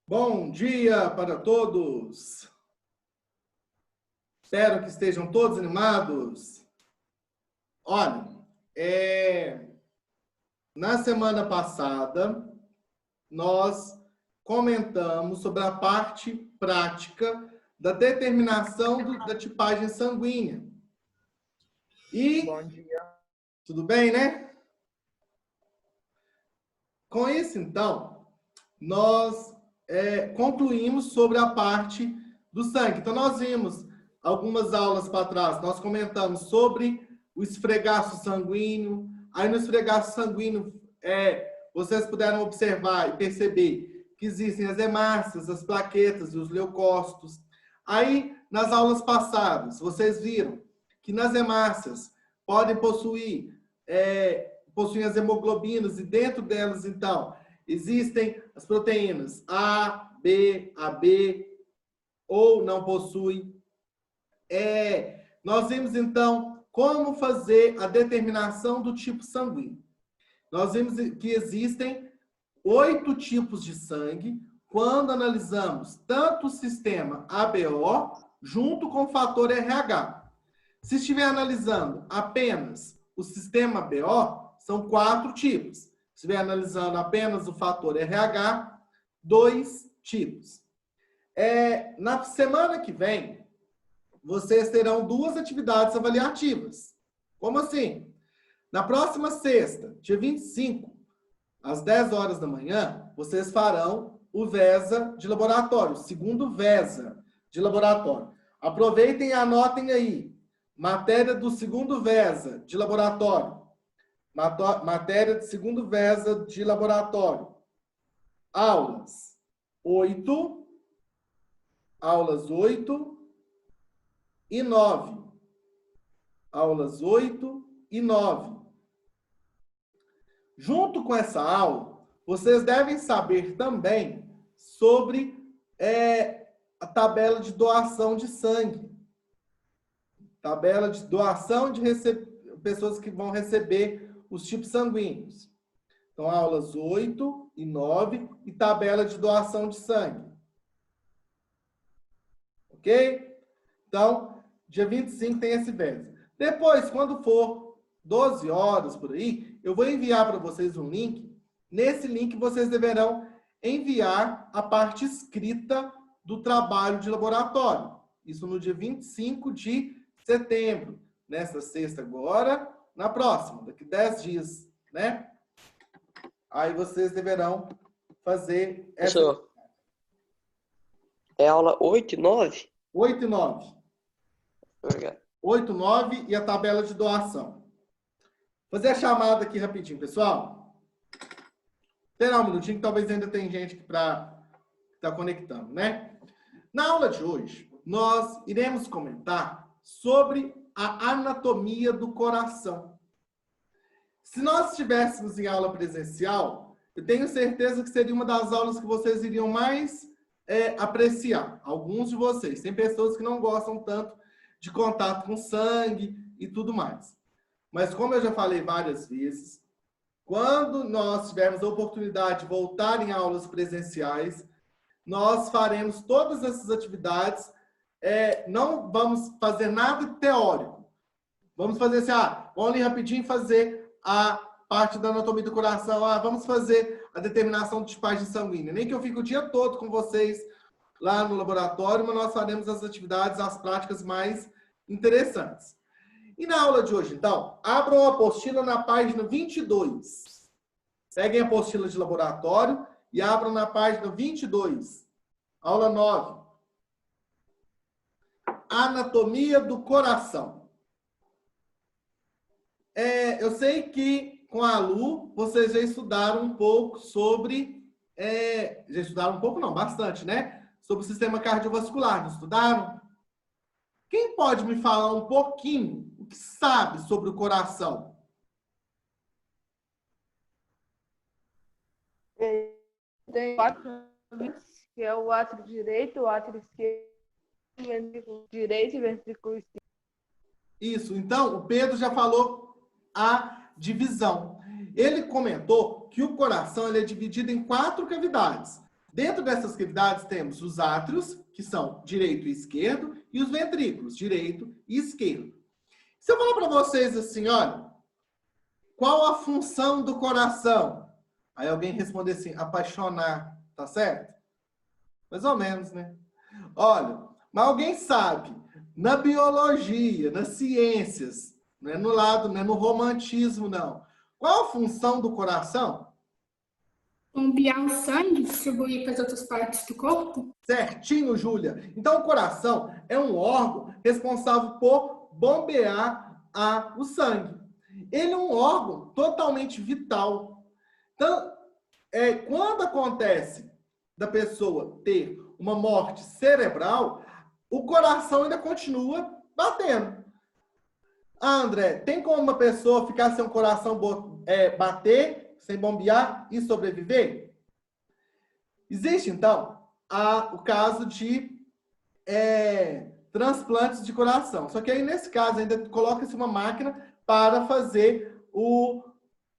Bom dia para todos. Espero que estejam todos animados. Olha, na semana passada, nós comentamos sobre a parte prática da determinação da tipagem sanguínea. E, bom dia. Tudo bem, né? Com isso, então, nós concluímos sobre a parte do sangue. Então, nós vimos algumas aulas para trás, nós comentamos sobre o esfregaço sanguíneo. Aí, no esfregaço sanguíneo, vocês puderam observar e perceber que existem as hemácias, as plaquetas e os leucócitos. Aí, nas aulas passadas, vocês viram que nas hemácias podem possuir as hemoglobinas, e dentro delas, então, existem as proteínas A, B, AB, ou não possui. Nós vimos, então, como fazer a determinação do tipo sanguíneo. Nós vimos que existem 8 tipos de sangue quando analisamos tanto o sistema ABO junto com o fator RH. Se estiver analisando apenas o sistema BO, são 4 tipos. Se estiver analisando apenas o fator RH, 2 tipos. Na semana que vem, vocês terão 2 atividades avaliativas. Como assim? Na próxima sexta, dia 25, às 10 horas da manhã, vocês farão o VESA de laboratório, o segundo VESA de laboratório. Aproveitem e anotem aí. Matéria do segundo VESA de laboratório. Matéria do segundo VESA de laboratório. Aulas 8 e 9. Aulas 8 e 9. Junto com essa aula, vocês devem saber também sobre a tabela de doação de sangue. Tabela de doação de pessoas que vão receber os tipos sanguíneos. Então, aulas 8 e 9 e tabela de doação de sangue. Ok? Então, dia 25 tem esse VESA. Depois, quando for 12 horas por aí, eu vou enviar para vocês um link. Nesse link, vocês deverão enviar a parte escrita do trabalho de laboratório. Isso no dia 25 de setembro. Nessa sexta agora, na próxima, daqui 10 dias, né? Aí vocês deverão fazer essa... Professor, é aula 8 e 9? 8 e 9. Obrigado. 8, 9 e a tabela de doação. Vou fazer a chamada aqui rapidinho, pessoal. Esperar um minutinho, que talvez ainda tem gente que está conectando, né? Na aula de hoje, nós iremos comentar sobre a anatomia do coração. Se nós estivéssemos em aula presencial, eu tenho certeza que seria uma das aulas que vocês iriam mais apreciar. Alguns de vocês. Tem pessoas que não gostam tanto de contato com sangue e tudo mais. Mas como eu já falei várias vezes, quando nós tivermos a oportunidade de voltar em aulas presenciais, nós faremos todas essas atividades. Não vamos fazer nada teórico. Vamos fazer assim, vamos ali rapidinho fazer a parte da anatomia do coração, vamos fazer a determinação de tipagem sanguínea. Nem que eu fique o dia todo com vocês lá no laboratório, mas nós faremos as atividades, as práticas mais interessantes. E na aula de hoje, então, abram a apostila na página 22. Peguem a apostila de laboratório e abram na página 22. Aula 9. Anatomia do coração. Eu sei que com a Lu, vocês já estudaram um pouco sobre... já estudaram um pouco, não, bastante, né? Sobre o sistema cardiovascular, não estudaram? Quem pode me falar um pouquinho o que sabe sobre o coração? Tem 4 que é o átrio direito, o átrio esquerdo, o ventrículo direito e o ventrículo esquerdo. Isso, então o Pedro já falou a divisão. Ele comentou que o coração ele é dividido em 4 cavidades. Dentro dessas cavidades temos os átrios, que são direito e esquerdo, e os ventrículos, direito e esquerdo. Se eu falar para vocês assim, olha, qual a função do coração? Aí alguém responder assim, apaixonar, tá certo? Mais ou menos, né? Olha, mas alguém sabe, na biologia, nas ciências, não é no lado, não é no romantismo, não. Qual a função do coração? Bombear o sangue, distribuir para as outras partes do corpo? Certinho, Júlia. Então, o coração é um órgão responsável por bombear o sangue. Ele é um órgão totalmente vital. Então, quando acontece da pessoa ter uma morte cerebral, o coração ainda continua batendo. Ah, André, tem como uma pessoa ficar sem o coração bater, sem bombear e sobreviver? Existe, então, o caso de transplantes de coração. Só que aí, nesse caso, ainda coloca-se uma máquina para fazer o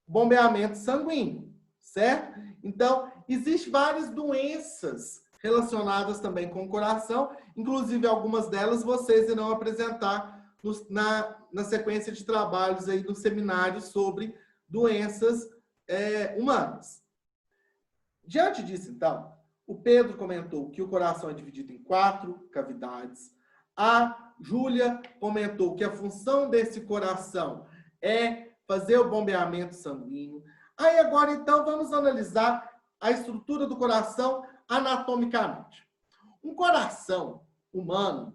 bombeamento sanguíneo, certo? Então, existem várias doenças relacionadas também com o coração, inclusive algumas delas vocês irão apresentar na sequência de trabalhos aí do seminário sobre doenças humanas. Diante disso, então, o Pedro comentou que o coração é dividido em 4 cavidades. A Júlia comentou que a função desse coração é fazer o bombeamento sanguíneo. Aí agora, então, vamos analisar a estrutura do coração anatomicamente. Um coração humano,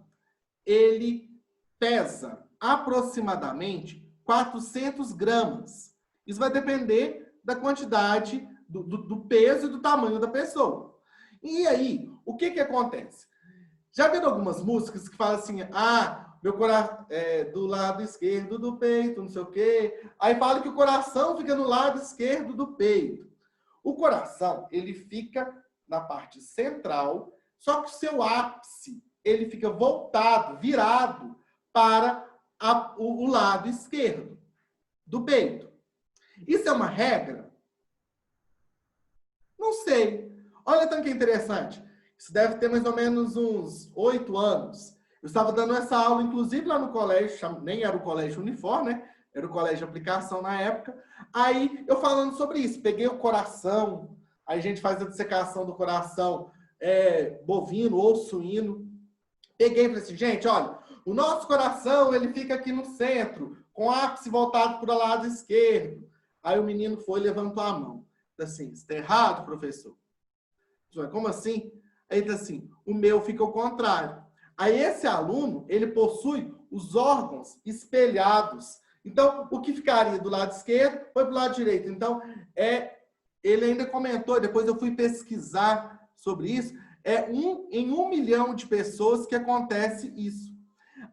ele pesa aproximadamente 400 gramas. Isso vai depender da quantidade, do peso e do tamanho da pessoa. E aí, o que acontece? Já viram algumas músicas que falam assim, meu coração é do lado esquerdo do peito, não sei o quê. Aí fala que o coração fica no lado esquerdo do peito. O coração, ele fica na parte central, só que o seu ápice, ele fica voltado, virado para o lado esquerdo do peito. Isso é uma regra? Não sei. Olha tanto que interessante. Isso deve ter mais ou menos uns 8 anos. Eu estava dando essa aula, inclusive, lá no colégio, nem era o colégio uniforme, né? Era o colégio de aplicação na época. Aí, eu falando sobre isso, peguei o coração, aí a gente faz a dissecação do coração bovino ou suíno. Peguei e falei assim, gente, olha, o nosso coração, ele fica aqui no centro, com o ápice voltado para o lado esquerdo. Aí o menino foi e levantou a mão. Assim, está errado, professor? Como assim? Aí ele assim, o meu fica ao contrário. Aí esse aluno, ele possui os órgãos espelhados. Então, o que ficaria do lado esquerdo foi para o lado direito. Então, ele ainda comentou, depois eu fui pesquisar sobre isso, em 1 milhão de pessoas que acontece isso.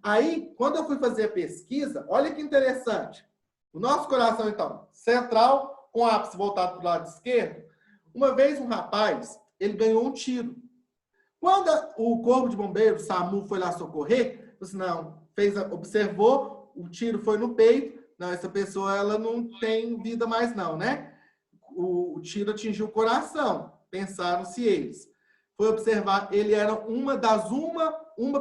Aí, quando eu fui fazer a pesquisa, olha que interessante. O nosso coração, então, central, com o ápice voltado para o lado esquerdo. Uma vez um rapaz, ele ganhou um tiro. Quando o corpo de bombeiros, o SAMU, foi lá socorrer, assim, observou, o tiro foi no peito, não, essa pessoa ela não tem vida mais não, né? O tiro atingiu o coração, pensaram-se eles. Foi observar, ele era uma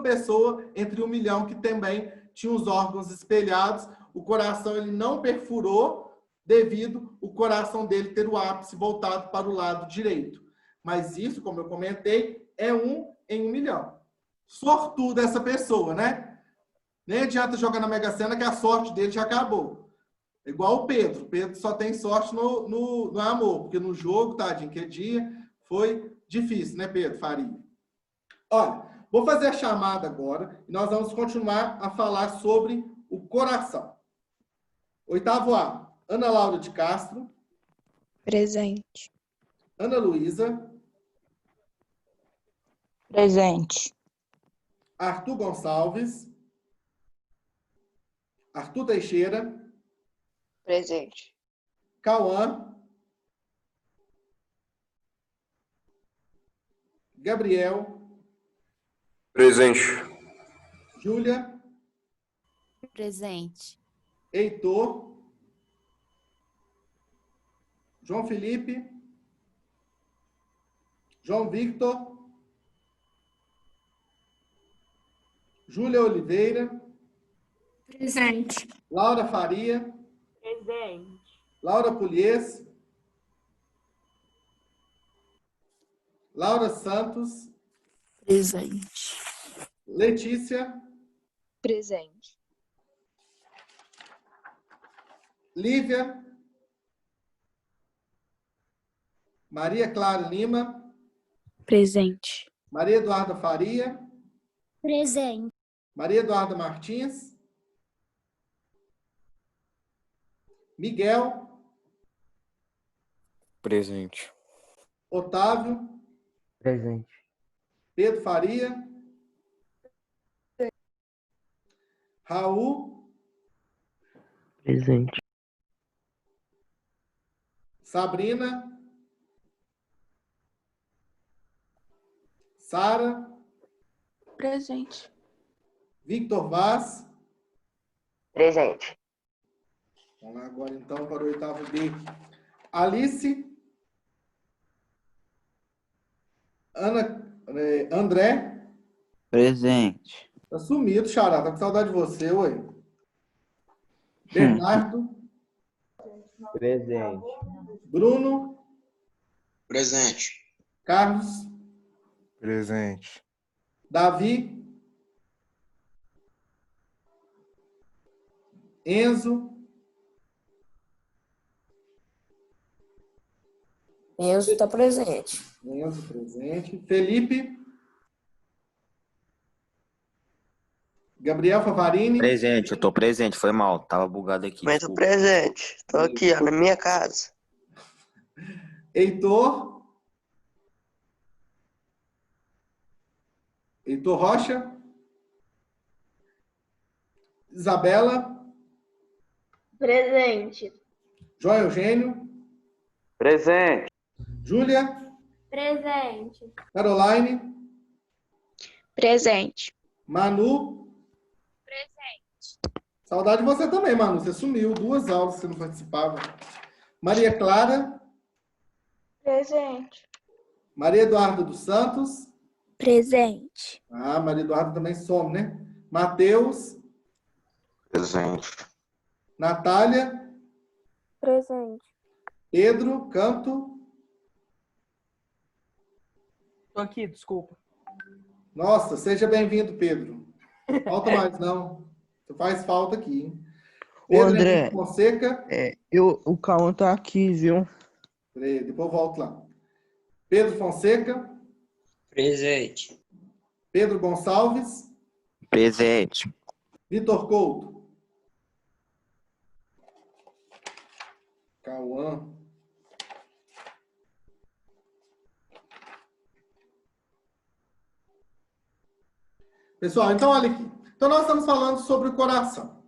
pessoa entre 1 milhão que também tinha os órgãos espelhados, o coração ele não perfurou devido o coração dele ter o ápice voltado para o lado direito. Mas isso, como eu comentei, é 1 em 1 milhão. Sortuda essa pessoa, né? Nem adianta jogar na Mega Sena que a sorte dele já acabou. Igual o Pedro. O Pedro só tem sorte no amor, porque no jogo, tadinho, que dia, foi difícil, né, Pedro Faria? Olha, vou fazer a chamada agora e nós vamos continuar a falar sobre o coração. 8º A, Ana Laura de Castro. Presente. Ana Luísa. Presente. Arthur Gonçalves. Arthur Teixeira. Presente. Cauã. Gabriel. Presente. Júlia. Presente. Heitor. João Felipe. João Victor. Júlia Oliveira. Presente. Laura Faria. Presente. Laura Pulies. Laura Santos. Presente. Letícia. Presente. Lívia. Maria Clara Lima. Presente. Maria Eduarda Faria. Presente. Maria Eduarda Martins. Miguel. Presente. Otávio. Presente. Pedro Faria. Raul. Presente. Sabrina. Sara. Presente. Victor Vaz. Presente. Vamos lá agora então para o oitavo B. Alice. André. Presente. Tá sumido, Xará. Tá com saudade de você, ué. Bernardo. Presente. Bruno. Presente. Carlos. Presente. Davi. Enzo. Enzo está presente. Enzo presente. Felipe. Gabriel Favarini. Presente, eu tô presente, foi mal, tava bugado aqui. Mas tô Desculpa. presente. Tô aqui, ó, na minha casa. Heitor. Heitor Rocha. Isabela. Presente. João Eugênio. Presente. Júlia. Presente. Caroline. Presente. Manu. Saudade de você também, Manu. Você sumiu. 2 aulas que você não participava. Maria Clara. Presente. Maria Eduarda dos Santos. Presente. Ah, Maria Eduarda também some, né? Matheus. Presente. Natália. Presente. Pedro Canto. Tô aqui, desculpa. Nossa, seja bem-vindo, Pedro. Falta mais, não. Você faz falta aqui, hein? Ô, Pedro André. Henrique Fonseca. O Cauã tá aqui, viu? Peraí, depois eu volto lá. Pedro Fonseca. Presente. Pedro Gonçalves. Presente. Vitor Couto. Cauã. Pessoal, então olha aqui. Então nós estamos falando sobre o coração.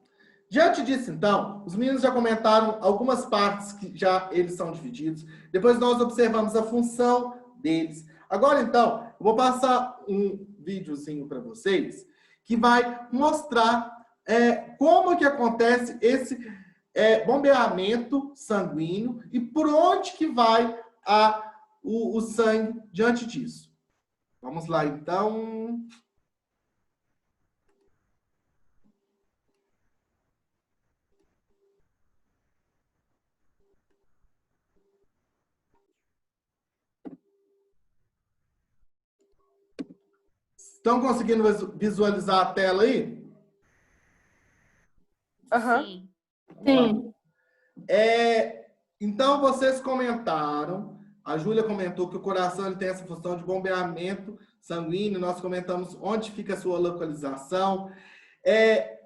Diante disso, então, os meninos já comentaram algumas partes que já eles são divididos. Depois nós observamos a função deles. Agora, então, eu vou passar um videozinho para vocês que vai mostrar como que acontece esse bombeamento sanguíneo e por onde que vai o sangue diante disso. Vamos lá, então. Estão conseguindo visualizar a tela aí? Aham. Sim. Então, vocês comentaram, a Júlia comentou que o coração ele tem essa função de bombeamento sanguíneo, nós comentamos onde fica a sua localização.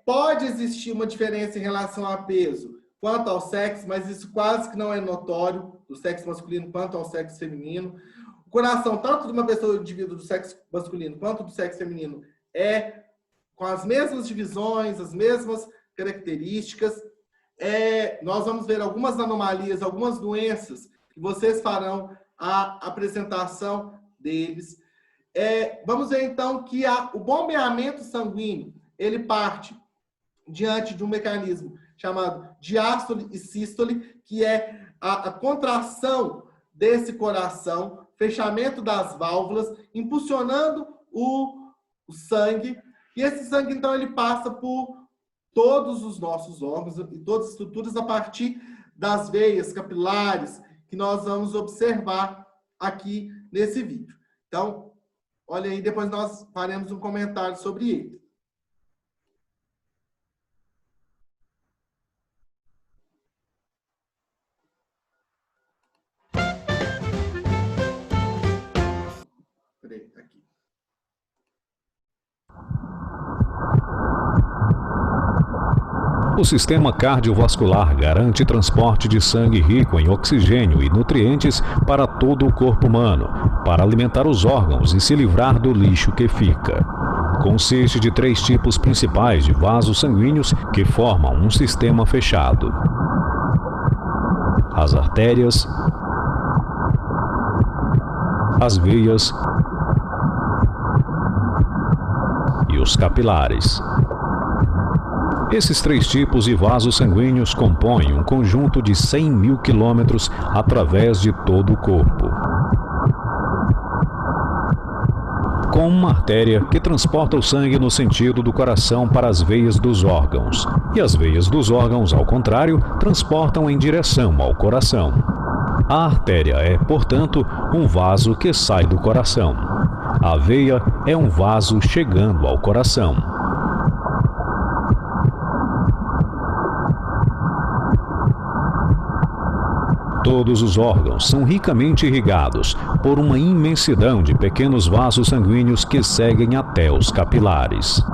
Pode existir uma diferença em relação a peso quanto ao sexo, mas isso quase que não é notório do sexo masculino quanto ao sexo feminino. O coração, tanto de uma pessoa, indivíduo do sexo masculino quanto do sexo feminino, é com as mesmas divisões, as mesmas características. Nós vamos ver algumas anomalias, algumas doenças, que vocês farão a apresentação deles. Vamos ver, então, que o bombeamento sanguíneo, ele parte diante de um mecanismo chamado diástole e sístole, que é a contração desse coração fechamento das válvulas, impulsionando o sangue. E esse sangue, então, ele passa por todos os nossos órgãos e todas as estruturas a partir das veias capilares que nós vamos observar aqui nesse vídeo. Então, olha aí, depois nós faremos um comentário sobre ele. Peraí, aqui. O sistema cardiovascular garante transporte de sangue rico em oxigênio e nutrientes para todo o corpo humano, para alimentar os órgãos e se livrar do lixo que fica. Consiste de 3 tipos principais de vasos sanguíneos que formam um sistema fechado: as artérias, as veias e os capilares. Esses 3 tipos de vasos sanguíneos compõem um conjunto de 100.000 quilômetros através de todo o corpo. Com uma artéria que transporta o sangue no sentido do coração para as veias dos órgãos, e as veias dos órgãos, ao contrário, transportam em direção ao coração. A artéria é, portanto, um vaso que sai do coração. A veia é um vaso chegando ao coração. Todos os órgãos são ricamente irrigados por uma imensidão de pequenos vasos sanguíneos que seguem até os capilares.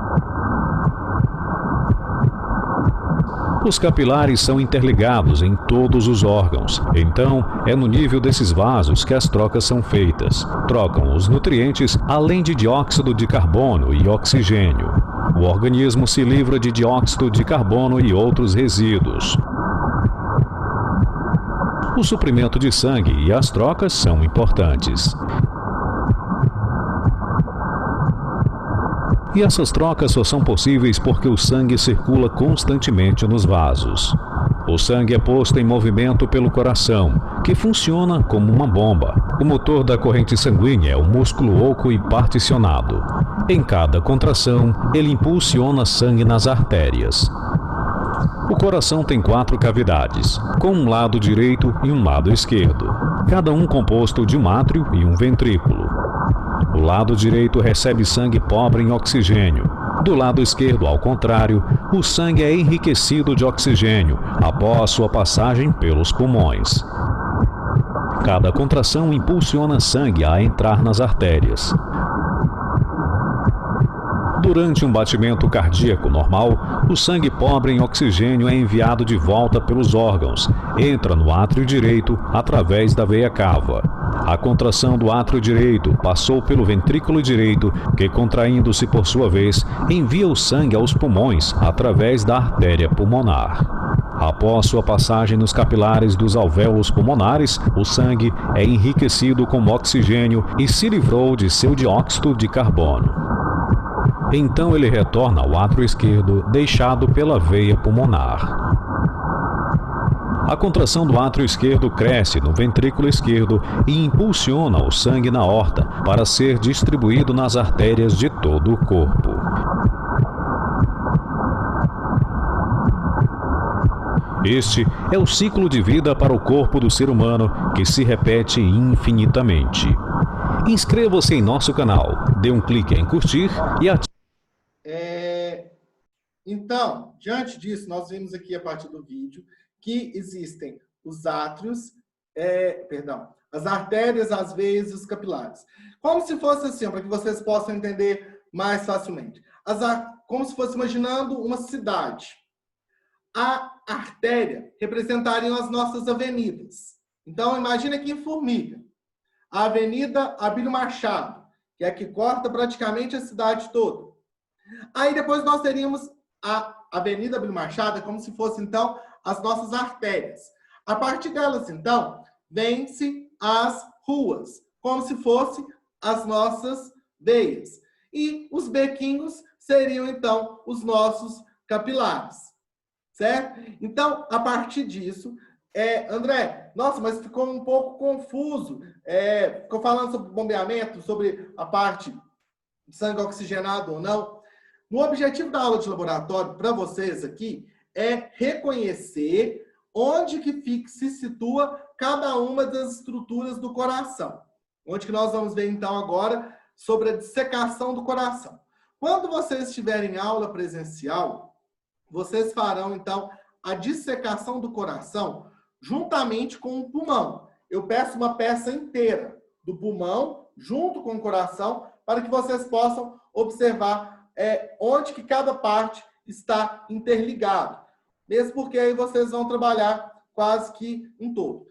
Os capilares são interligados em todos os órgãos, então é no nível desses vasos que as trocas são feitas. Trocam os nutrientes, além de dióxido de carbono e oxigênio. O organismo se livra de dióxido de carbono e outros resíduos. O suprimento de sangue e as trocas são importantes. E essas trocas só são possíveis porque o sangue circula constantemente nos vasos. O sangue é posto em movimento pelo coração, que funciona como uma bomba. O motor da corrente sanguínea é o músculo oco e particionado. Em cada contração, ele impulsiona sangue nas artérias. O coração tem 4 cavidades, com um lado direito e um lado esquerdo, cada um composto de um átrio e um ventrículo. O lado direito recebe sangue pobre em oxigênio. Do lado esquerdo, ao contrário, o sangue é enriquecido de oxigênio após sua passagem pelos pulmões. Cada contração impulsiona sangue a entrar nas artérias. Durante um batimento cardíaco normal, o sangue pobre em oxigênio é enviado de volta pelos órgãos, entra no átrio direito através da veia cava. A contração do átrio direito passou pelo ventrículo direito, que, contraindo-se por sua vez, envia o sangue aos pulmões através da artéria pulmonar. Após sua passagem nos capilares dos alvéolos pulmonares, o sangue é enriquecido com oxigênio e se livrou de seu dióxido de carbono. Então ele retorna ao átrio esquerdo, deixado pela veia pulmonar. A contração do átrio esquerdo cresce no ventrículo esquerdo e impulsiona o sangue na aorta para ser distribuído nas artérias de todo o corpo. Este é o ciclo de vida para o corpo do ser humano, que se repete infinitamente. Inscreva-se em nosso canal, dê um clique em curtir e ative. Então, diante disso, nós vimos aqui a partir do vídeo que existem os átrios, as artérias, as veias e os capilares. Como se fosse assim, para que vocês possam entender mais facilmente. Como se fosse imaginando uma cidade. A artéria representaria as nossas avenidas. Então, imagine aqui em Formiga. A Avenida Abílio Machado, que é a que corta praticamente a cidade toda. Aí depois nós teríamos a Avenida Abílio Machado, como se fosse, então, as nossas artérias. A partir delas, então, vêm-se as ruas, como se fossem as nossas veias. E os bequinhos seriam, então, os nossos capilares. Certo? Então, a partir disso, André, nossa, mas ficou um pouco confuso. Ficou falando sobre bombeamento, sobre a parte de sangue oxigenado ou não. O objetivo da aula de laboratório para vocês aqui é reconhecer onde que se situa cada uma das estruturas do coração. Onde que nós vamos ver, então, agora sobre a dissecação do coração. Quando vocês estiverem em aula presencial, vocês farão, então, a dissecação do coração juntamente com o pulmão. Eu peço uma peça inteira do pulmão junto com o coração para que vocês possam observar onde que cada parte está interligado. Mesmo porque aí vocês vão trabalhar quase que um todo.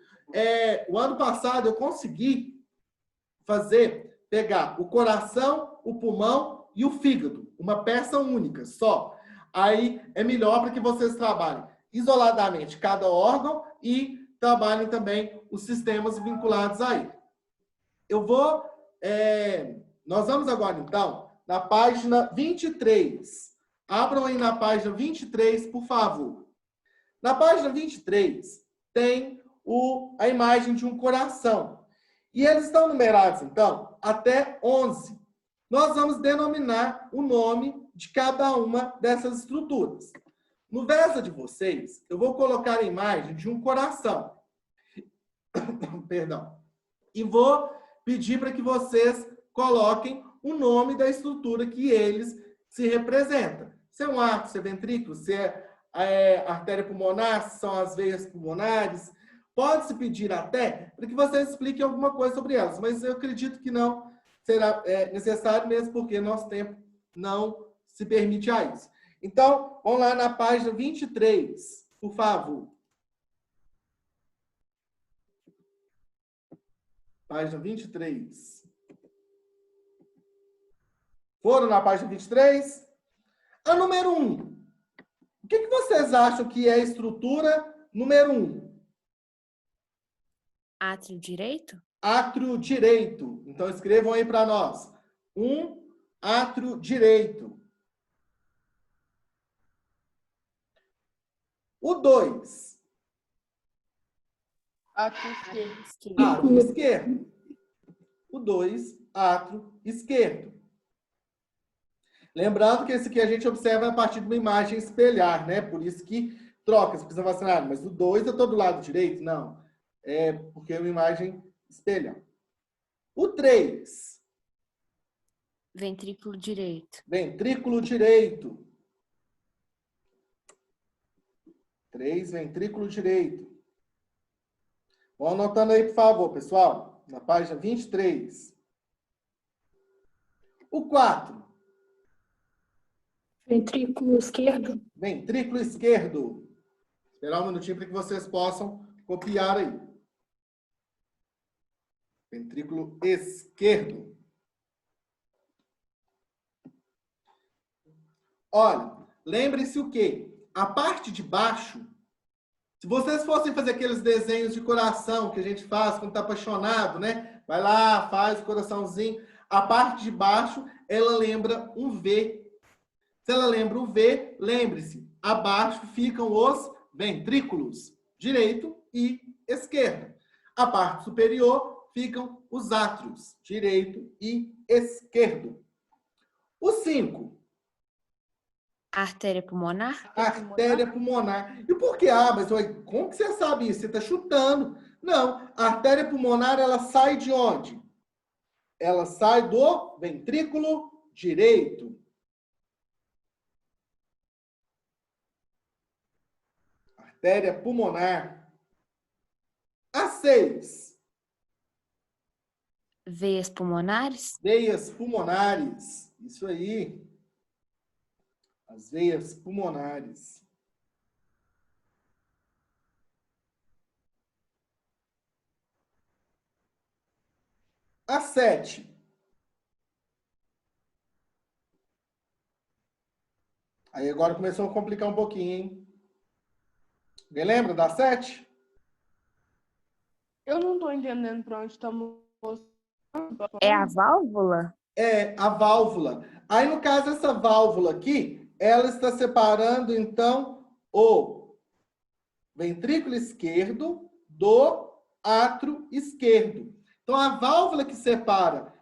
O ano passado eu consegui pegar o coração, o pulmão e o fígado. Uma peça única só. Aí é melhor para que vocês trabalhem isoladamente cada órgão e trabalhem também os sistemas vinculados a ele. Nós vamos agora, então, na página 23. Abram aí na página 23, por favor. Na página 23, tem a imagem de um coração. E eles estão numerados, então, até 11. Nós vamos denominar o nome de cada uma dessas estruturas. No verso de vocês, eu vou colocar a imagem de um coração. Perdão. E vou pedir para que vocês coloquem o nome da estrutura que eles se representam. Se é um arco, se é ventrículo, se é artéria pulmonar, se são as veias pulmonares. Pode-se pedir até para que vocês expliquem alguma coisa sobre elas, mas eu acredito que não será necessário mesmo, porque nosso tempo não se permite a isso. Então, vamos lá na página 23, por favor. Página 23. Foram na página 23? A número 1. O que vocês acham que é a estrutura número 1? Átrio direito? Átrio direito. Então, escrevam aí para nós. Átrio direito. O 2. Átrio esquerdo. Átrio esquerdo. O 2, átrio esquerdo. Lembrando que esse aqui a gente observa a partir de uma imagem espelhar, né? Por isso que troca, você precisa vacinar. Mas o 2 é todo do lado direito? Não. É porque é uma imagem espelhar. O 3. Ventrículo direito. Ventrículo direito. 3, ventrículo direito. Vão anotando aí, por favor, pessoal. Na página 23. O 4. Ventrículo esquerdo. Ventrículo esquerdo. Esperar um minutinho para que vocês possam copiar aí. Ventrículo esquerdo. Olha, lembrem-se o quê? A parte de baixo, se vocês fossem fazer aqueles desenhos de coração que a gente faz quando está apaixonado, né? Vai lá, faz o coraçãozinho. A parte de baixo, ela lembra um V. Se ela lembra um V, lembre-se, abaixo ficam os ventrículos, direito e esquerdo. A parte superior ficam os átrios, direito e esquerdo. O 5. Artéria pulmonar? Artéria pulmonar. E por que? Mas como que você sabe isso? Você está chutando. Não, a artéria pulmonar, ela sai de onde? Ela sai do ventrículo direito. Artéria pulmonar. A 6. Veias pulmonares? Veias pulmonares. Isso aí. As veias pulmonares. A 7. Aí agora começou a complicar um pouquinho, hein? Alguém lembra da 7? Eu não estou entendendo para onde estamos mostrando. É a válvula? É a válvula. Aí, no caso, essa válvula aqui, ela está separando, então, o ventrículo esquerdo do átrio esquerdo. Então, a válvula que separa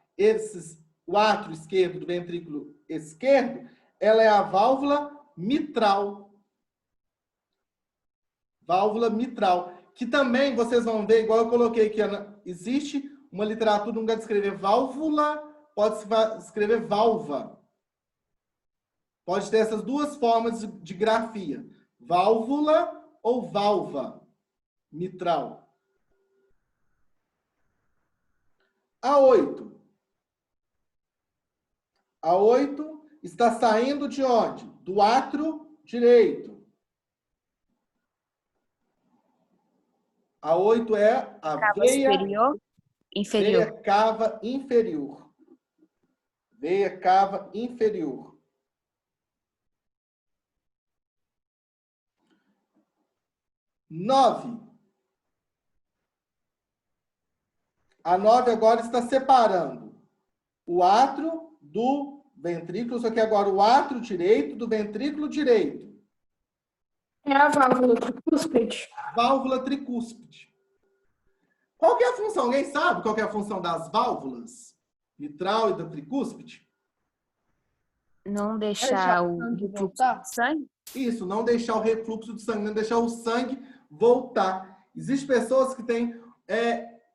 o átrio esquerdo do ventrículo esquerdo, ela é a válvula mitral. Válvula mitral. Que também, vocês vão ver, igual eu coloquei aqui, existe uma literatura, no lugar de escrever válvula, pode-se escrever válva. Pode ter essas duas formas de grafia. Válvula ou válva mitral. A8. A8 está saindo de onde? Do átrio direito. A8 é a Cava veia superior? Inferior. Veia cava inferior. Veia cava inferior. Nove. A 9 agora está separando o átrio do ventrículo, só que agora o átrio direito do ventrículo direito. É a válvula tricúspide. Válvula tricúspide. Qual que é a função? Alguém sabe qual que é a função das válvulas? Mitral e da tricúspide? Não deixar o refluxo de sangue? Isso, não deixar o refluxo de sangue, não deixar o sangue voltar. Existem pessoas que têm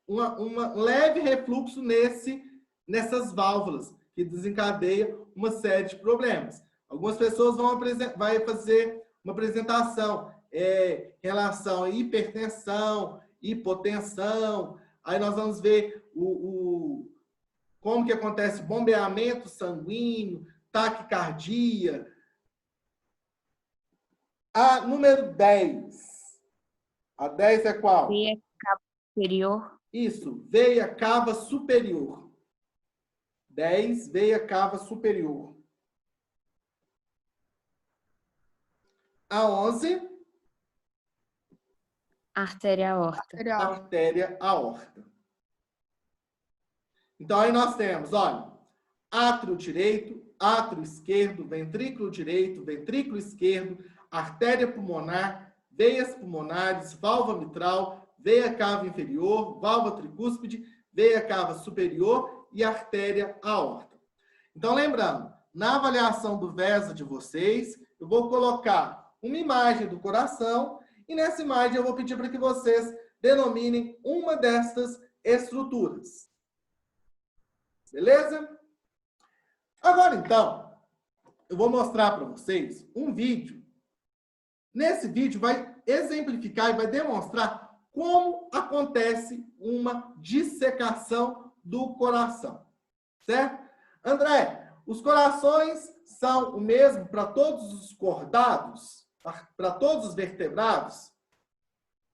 um leve refluxo nessas válvulas, que desencadeia uma série de problemas. Algumas pessoas vão fazer uma apresentação em relação a hipertensão, hipotensão. Aí nós vamos ver como que acontece bombeamento sanguíneo, taquicardia. A número 10. A 10 é qual? Veia cava superior. Isso, veia cava superior. 10, veia cava superior. A 11. Artéria aorta. Artéria aorta. Então, aí nós temos, olha, átrio direito, átrio esquerdo, ventrículo direito, ventrículo esquerdo, artéria pulmonar, veias pulmonares, válvula mitral, veia cava inferior, válvula tricúspide, veia cava superior e artéria aorta. Então, lembrando, na avaliação do VESA de vocês, eu vou colocar uma imagem do coração e nessa imagem eu vou pedir para que vocês denominem uma destas estruturas. Beleza? Agora, então, eu vou mostrar para vocês um vídeo. Nesse vídeo vai exemplificar e vai demonstrar como acontece uma dissecação do coração. Certo? André, os corações são o mesmo para todos os cordados? Para todos os vertebrados?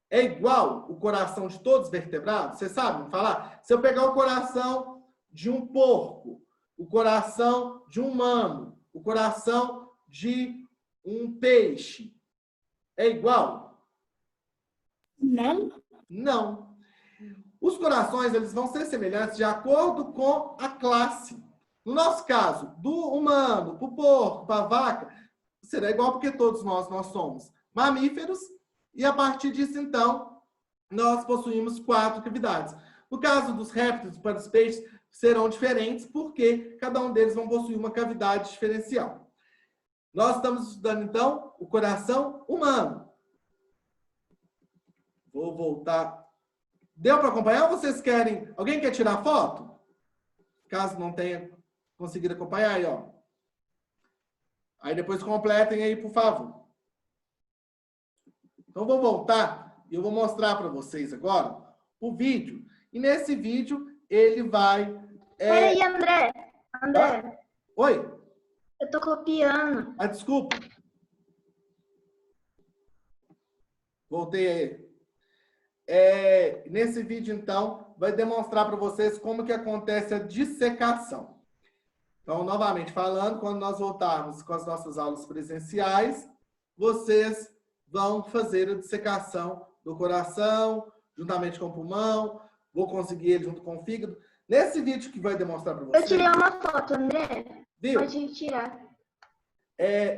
É igual o coração de todos os vertebrados? Vocês sabem falar? Se eu pegar o coração de um porco, o coração de um humano, o coração de um peixe, é igual? Não. Não. Os corações eles vão ser semelhantes de acordo com a classe. No nosso caso, do humano, para o porco, para a vaca, será igual porque todos nós somos mamíferos e a partir disso, então, nós possuímos 4 cavidades. No caso dos répteis, para os peixes, serão diferentes porque cada um deles vão possuir uma cavidade diferencial. Nós estamos estudando, então, o coração humano. Vou voltar. Deu para acompanhar ou vocês querem? Alguém quer tirar foto? Caso não tenha conseguido acompanhar aí, ó. Aí depois completem aí, por favor. Então, vou voltar e eu vou mostrar para vocês agora o vídeo. E nesse vídeo, ele vai... Peraí, André. André. Oi? Eu tô copiando. Ah, desculpa. Voltei aí. Nesse vídeo, então, vai demonstrar para vocês como que acontece a dissecação. Então, novamente falando, quando nós voltarmos com as nossas aulas presenciais, vocês vão fazer a dissecação do coração, juntamente com o pulmão, vou conseguir ele junto com o fígado. Nesse vídeo que vai demonstrar para vocês... Eu tirei uma foto, André. Viu? Pode tirar.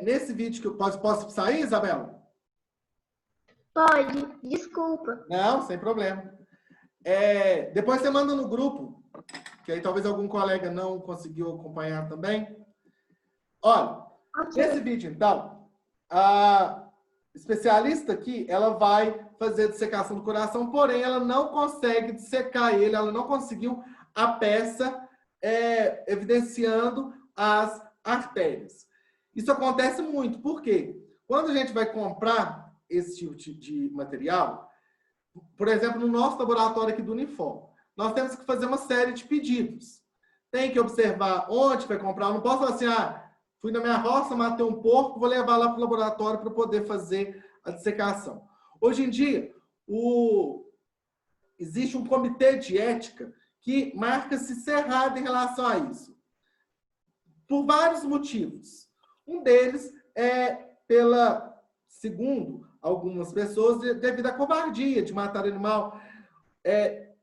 Nesse vídeo que eu posso sair, Isabela? Pode, desculpa. Não, sem problema. Depois você manda no grupo, que aí talvez algum colega não conseguiu acompanhar também. Olha, nesse vídeo, então, a especialista aqui, ela vai fazer dissecação do coração, porém, ela não consegue dissecar ele, ela não conseguiu a peça evidenciando as artérias. Isso acontece muito, por quê? Quando a gente vai comprar esse tipo de material, por exemplo, no nosso laboratório aqui do Unifor, nós temos que fazer uma série de pedidos. Tem que observar onde vai comprar. Eu não posso falar assim, fui na minha roça, matei um porco, vou levar lá para o laboratório para poder fazer a dissecação. Hoje em dia, existe um comitê de ética que marca-se cerrado em relação a isso. Por vários motivos. Um deles é segundo algumas pessoas, devido à covardia de matar animal.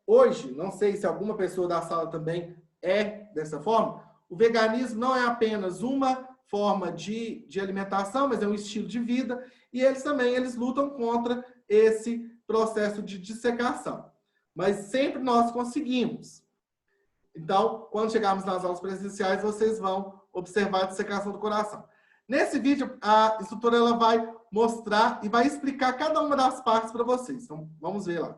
Hoje, não sei se alguma pessoa da sala também é dessa forma, o veganismo não é apenas uma forma de alimentação, mas é um estilo de vida, e eles lutam contra esse processo de dissecação. Mas sempre nós conseguimos. Então, quando chegarmos nas aulas presenciais, vocês vão observar a dissecação do coração. Nesse vídeo, a instrutora ela vai mostrar e vai explicar cada uma das partes para vocês. Então, vamos ver lá.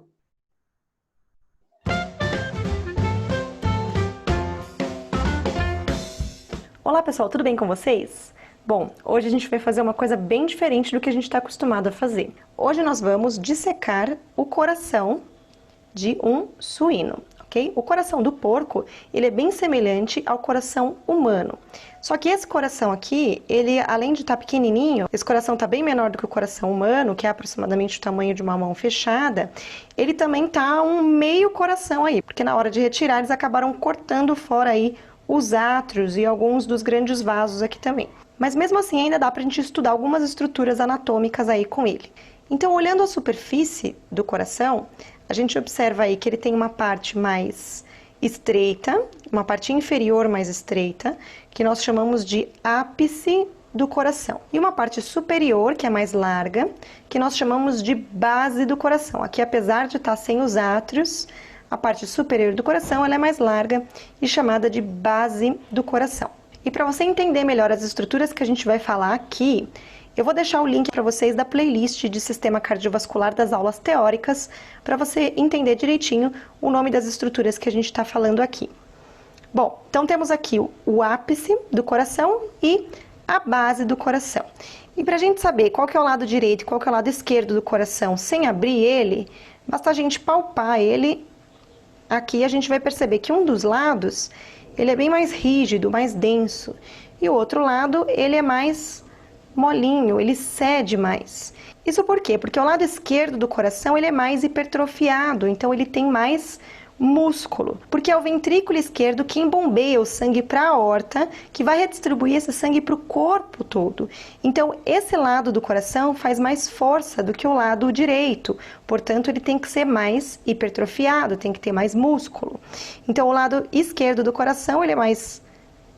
Olá pessoal, tudo bem com vocês? Bom, hoje a gente vai fazer uma coisa bem diferente do que a gente está acostumado a fazer. Hoje nós vamos dissecar o coração de um suíno, ok? O coração do porco, ele é bem semelhante ao coração humano. Só que esse coração aqui, ele além de estar pequenininho, esse coração está bem menor do que o coração humano, que é aproximadamente o tamanho de uma mão fechada, ele também tá um meio coração aí, porque na hora de retirar eles acabaram cortando fora aí os átrios e alguns dos grandes vasos aqui também. Mas mesmo assim ainda dá pra gente estudar algumas estruturas anatômicas aí com ele. Então, olhando a superfície do coração, a gente observa aí que ele tem uma parte mais estreita, uma parte inferior mais estreita, que nós chamamos de ápice do coração. E uma parte superior, que é mais larga, que nós chamamos de base do coração. Aqui, apesar de estar sem os átrios, a parte superior do coração ela é mais larga e chamada de base do coração. E para você entender melhor as estruturas que a gente vai falar aqui, eu vou deixar o link para vocês da playlist de sistema cardiovascular das aulas teóricas, para você entender direitinho o nome das estruturas que a gente está falando aqui. Bom, então temos aqui o ápice do coração e a base do coração. E para a gente saber qual que é o lado direito e qual que é o lado esquerdo do coração sem abrir ele, basta a gente palpar ele. Aqui a gente vai perceber que um dos lados, ele é bem mais rígido, mais denso. E o outro lado, ele é mais molinho, ele cede mais. Isso por quê? Porque o lado esquerdo do coração, ele é mais hipertrofiado, então ele tem mais músculo. Porque é o ventrículo esquerdo que embombeia o sangue para a aorta, que vai redistribuir esse sangue para o corpo todo. Então, esse lado do coração faz mais força do que o lado direito. Portanto, ele tem que ser mais hipertrofiado, tem que ter mais músculo. Então, o lado esquerdo do coração, ele é mais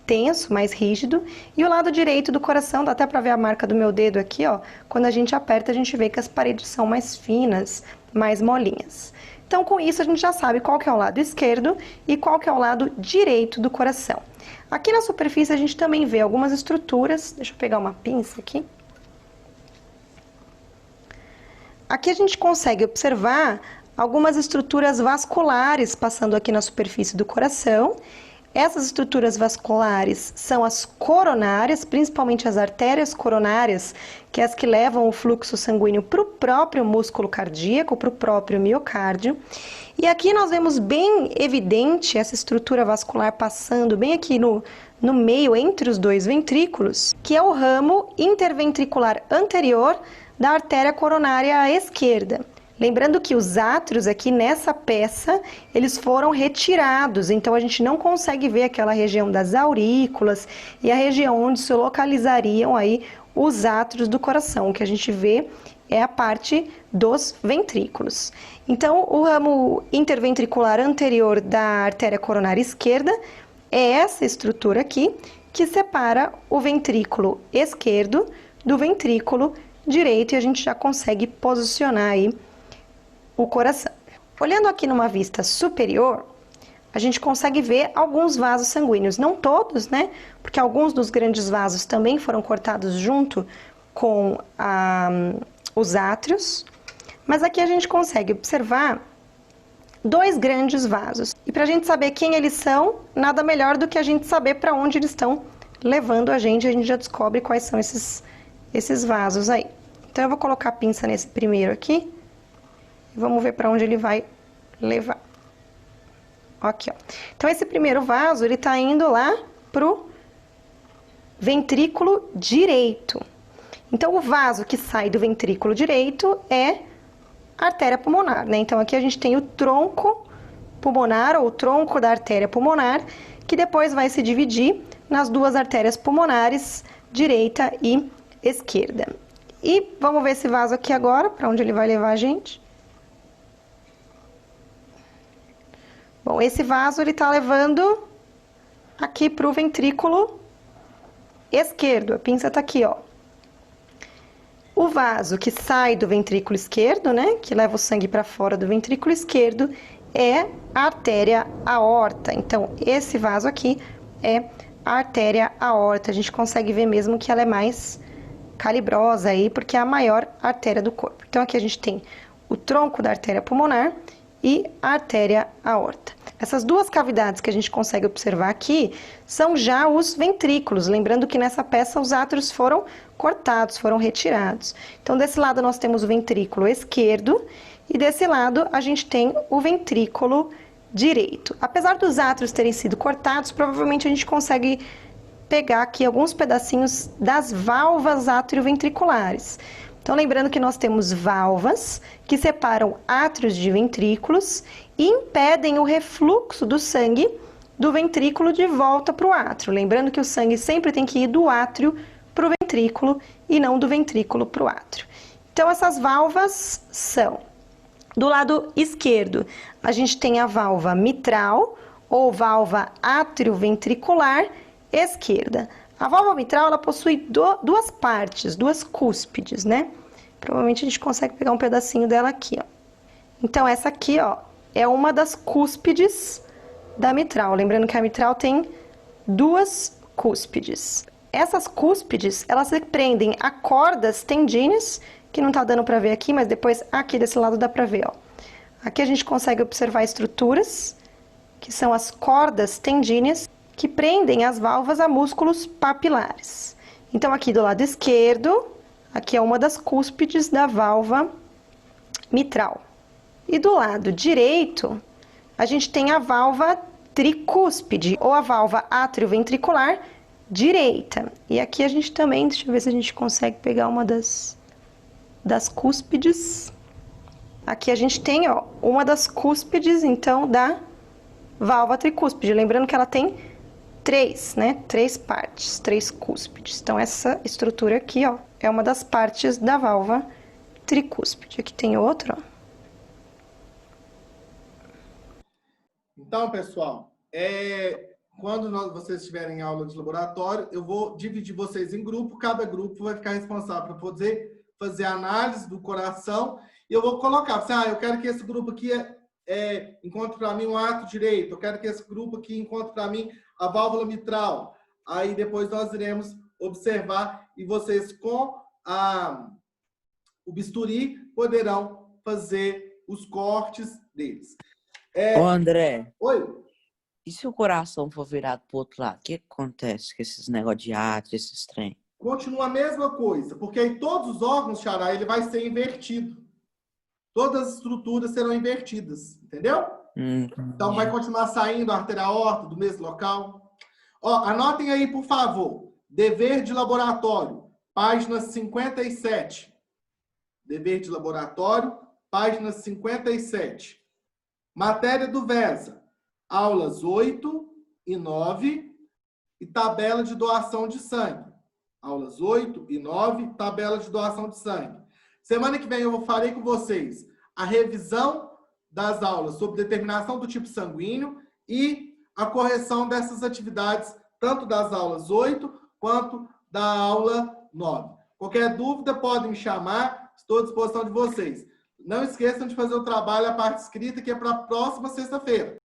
tenso, mais rígido, e o lado direito do coração, dá até para ver a marca do meu dedo aqui, ó, quando a gente aperta, a gente vê que as paredes são mais finas, mais molinhas. Então, com isso, a gente já sabe qual que é o lado esquerdo e qual que é o lado direito do coração. Aqui na superfície, a gente também vê algumas estruturas, deixa eu pegar uma pinça aqui. Aqui a gente consegue observar algumas estruturas vasculares passando aqui na superfície do coração. Essas estruturas vasculares são as coronárias, principalmente as artérias coronárias, que é as que levam o fluxo sanguíneo para o próprio músculo cardíaco, para o próprio miocárdio. E aqui nós vemos bem evidente essa estrutura vascular passando bem aqui no meio, entre os dois ventrículos, que é o ramo interventricular anterior da artéria coronária esquerda. Lembrando que os átrios aqui nessa peça, eles foram retirados, então a gente não consegue ver aquela região das aurículas e a região onde se localizariam aí os átrios do coração. O que a gente vê é a parte dos ventrículos. Então, o ramo interventricular anterior da artéria coronária esquerda é essa estrutura aqui, que separa o ventrículo esquerdo do ventrículo direito e a gente já consegue posicionar aí o coração. Olhando aqui numa vista superior, a gente consegue ver alguns vasos sanguíneos, não todos, né? Porque alguns dos grandes vasos também foram cortados junto com os átrios, mas aqui a gente consegue observar dois grandes vasos. E para a gente saber quem eles são, nada melhor do que a gente saber para onde eles estão levando a gente já descobre quais são esses vasos aí. Então eu vou colocar a pinça nesse primeiro aqui e vamos ver para onde ele vai levar. Aqui, ó. Então esse primeiro vaso, ele tá indo lá pro ventrículo direito. Então o vaso que sai do ventrículo direito é a artéria pulmonar, né? Então aqui a gente tem o tronco pulmonar ou o tronco da artéria pulmonar, que depois vai se dividir nas duas artérias pulmonares, direita e esquerda. E vamos ver esse vaso aqui agora, para onde ele vai levar a gente. Bom, esse vaso ele tá levando aqui pro ventrículo esquerdo. A pinça tá aqui, ó. O vaso que sai do ventrículo esquerdo, né, que leva o sangue para fora do ventrículo esquerdo, é a artéria aorta. Então, esse vaso aqui é a artéria aorta. A gente consegue ver mesmo que ela é mais calibrosa aí, porque é a maior artéria do corpo. Então, aqui a gente tem o tronco da artéria pulmonar e a artéria aorta. Essas duas cavidades que a gente consegue observar aqui são já os ventrículos. Lembrando que nessa peça os átrios foram cortados, foram retirados. Então, desse lado nós temos o ventrículo esquerdo e desse lado a gente tem o ventrículo direito. Apesar dos átrios terem sido cortados, provavelmente a gente consegue pegar aqui alguns pedacinhos das válvulas atrioventriculares. Então, lembrando que nós temos válvulas que separam átrios de ventrículos e impedem o refluxo do sangue do ventrículo de volta para o átrio. Lembrando que o sangue sempre tem que ir do átrio para o ventrículo e não do ventrículo para o átrio. Então, essas válvulas são: do lado esquerdo, a gente tem a válvula mitral ou válvula atrioventricular esquerda. A válvula mitral, ela possui duas partes, duas cúspides, né? Provavelmente a gente consegue pegar um pedacinho dela aqui, ó. Então, essa aqui, ó, é uma das cúspides da mitral. Lembrando que a mitral tem duas cúspides. Essas cúspides, elas se prendem a cordas tendíneas, que não tá dando para ver aqui, mas depois aqui desse lado dá para ver, ó. Aqui a gente consegue observar estruturas, que são as cordas tendíneas, que prendem as válvulas a músculos papilares. Então, aqui do lado esquerdo, aqui é uma das cúspides da válvula mitral. E do lado direito, a gente tem a válvula tricúspide, ou a válvula atrioventricular direita. E aqui a gente também, deixa eu ver se a gente consegue pegar uma das cúspides. Aqui a gente tem, ó, uma das cúspides, então, da válvula tricúspide. Lembrando que ela tem três partes, três cúspides. Então, essa estrutura aqui, ó, é uma das partes da válvula tricúspide. Aqui tem outra, ó. Então, pessoal, quando vocês estiverem em aula de laboratório, eu vou dividir vocês em grupo. Cada grupo vai ficar responsável para poder fazer a análise do coração. E eu vou colocar, eu quero que esse grupo aqui encontre para mim um átrio direito. Eu quero que esse grupo aqui encontre para mim a válvula mitral. Aí depois nós iremos observar e vocês com o bisturi poderão fazer os cortes deles. Ô, André. Oi? E se o coração for virado para o outro lado? O que acontece com esses negócios de átrio, esses trem? Continua a mesma coisa, porque aí todos os órgãos, Xará, ele vai ser invertido. Todas as estruturas serão invertidas, entendeu? Então vai continuar saindo a artéria aorta do mesmo local. Ó, anotem aí, por favor. Dever de laboratório, página 57. Dever de laboratório, página 57. Matéria do VESA, aulas 8 e 9 e tabela de doação de sangue. Aulas 8 e 9, tabela de doação de sangue. Semana que vem eu farei com vocês a revisão das aulas sobre determinação do tipo sanguíneo e a correção dessas atividades, tanto das aulas 8 quanto da aula 9. Qualquer dúvida, podem me chamar. Estou à disposição de vocês. Não esqueçam de fazer o trabalho, a parte escrita, que é para a próxima sexta-feira.